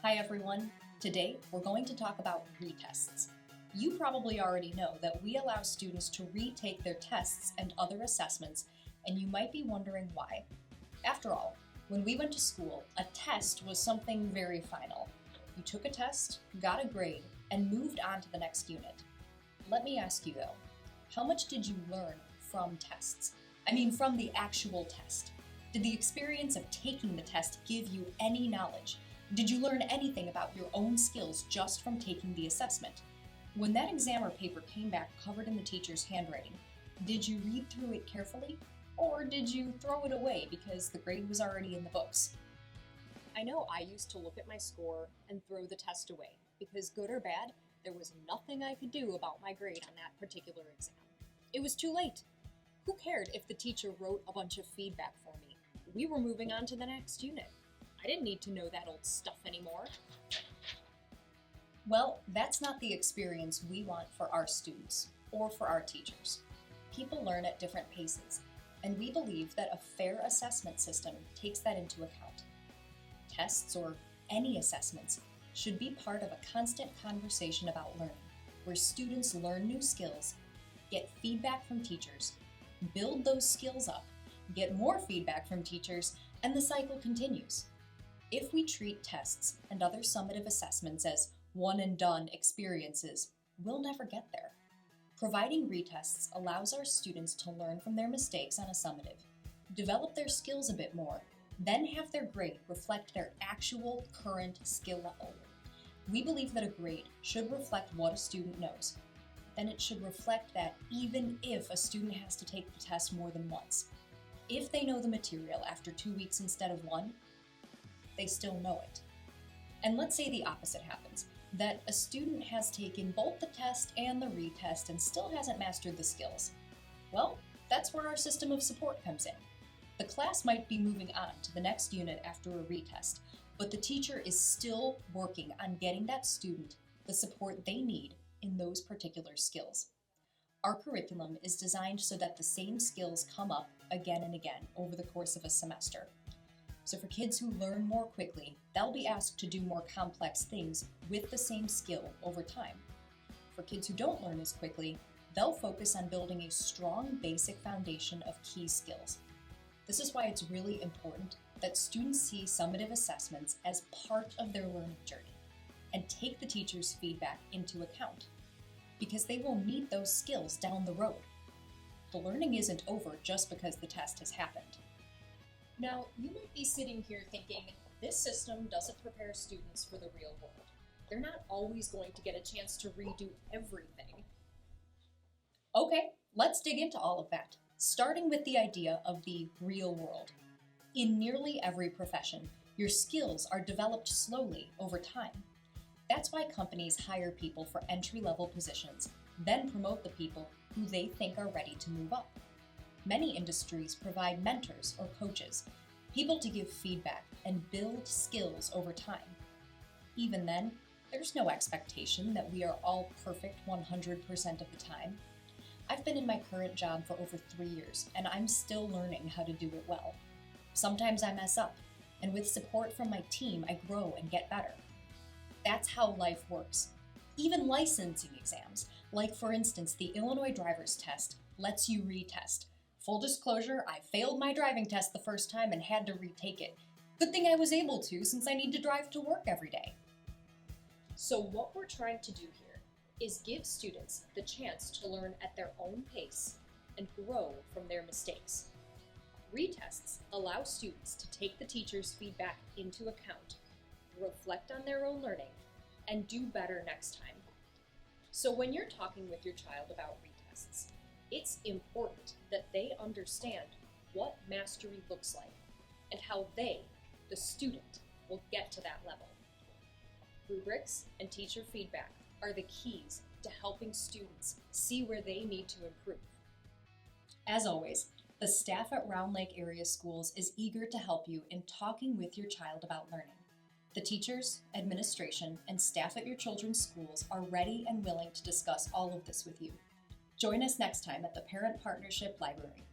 Hi everyone. Today we're going to talk about retests. You probably already know that we allow students to retake their tests and other assessments, and you might be wondering why. After all, when we went to school, a test was something very final. You took a test, got a grade, and moved on to the next unit. Let me ask you though, how much did you learn from tests? From the actual test. Did the experience of taking the test give you any knowledge? Did you learn anything about your own skills just from taking the assessment? When that exam or paper came back covered in the teacher's handwriting, did you read through it carefully? Or did you throw it away because the grade was already in the books? I know I used to look at my score and throw the test away because, good or bad, there was nothing I could do about my grade on that particular exam. It was too late. Who cared if the teacher wrote a bunch of feedback for me? We were moving on to the next unit. I didn't need to know that old stuff anymore. Well, that's not the experience we want for our students or for our teachers. People learn at different paces, and we believe that a fair assessment system takes that into account. Tests, or any assessments, should be part of a constant conversation about learning, where students learn new skills, get feedback from teachers, build those skills up, get more feedback from teachers, and the cycle continues. If we treat tests and other summative assessments as one-and-done experiences, we'll never get there. Providing retests allows our students to learn from their mistakes on a summative, develop their skills a bit more, then have their grade reflect their actual current skill level. We believe that a grade should reflect what a student knows. Then it should reflect that even if a student has to take the test more than once, if they know the material after 2 weeks instead of 1, they still know it. And let's say the opposite happens, that a student has taken both the test and the retest and still hasn't mastered the skills. Well, that's where our system of support comes in. The class might be moving on to the next unit after a retest, but the teacher is still working on getting that student the support they need in those particular skills. Our curriculum is designed so that the same skills come up again and again over the course of a semester. So for kids who learn more quickly, they'll be asked to do more complex things with the same skill over time. For kids who don't learn as quickly, they'll focus on building a strong basic foundation of key skills. This is why it's really important that students see summative assessments as part of their learning journey and take the teacher's feedback into account, because they will need those skills down the road. The learning isn't over just because the test has happened. Now, you might be sitting here thinking, this system doesn't prepare students for the real world. They're not always going to get a chance to redo everything. Okay, let's dig into all of that, starting with the idea of the real world. In nearly every profession, your skills are developed slowly over time. That's why companies hire people for entry-level positions, then promote the people who they think are ready to move up. Many industries provide mentors or coaches, people to give feedback and build skills over time. Even then, there's no expectation that we are all perfect 100% of the time. I've been in my current job for over 3 years, and I'm still learning how to do it well. Sometimes I mess up, and with support from my team, I grow and get better. That's how life works. Even licensing exams, like for instance the Illinois driver's test, lets you retest. Full disclosure, I failed my driving test the first time and had to retake it. Good thing I was able to, since I need to drive to work every day. So what we're trying to do here is give students the chance to learn at their own pace and grow from their mistakes. Retests allow students to take the teacher's feedback into account, reflect on their own learning, and do better next time. So when you're talking with your child about retests, it's important that they understand what mastery looks like and how they, the student, will get to that level. Rubrics and teacher feedback are the keys to helping students see where they need to improve. As always, the staff at Round Lake Area Schools is eager to help you in talking with your child about learning. The teachers, administration, and staff at your children's schools are ready and willing to discuss all of this with you. Join us next time at the Parent Partnership Library.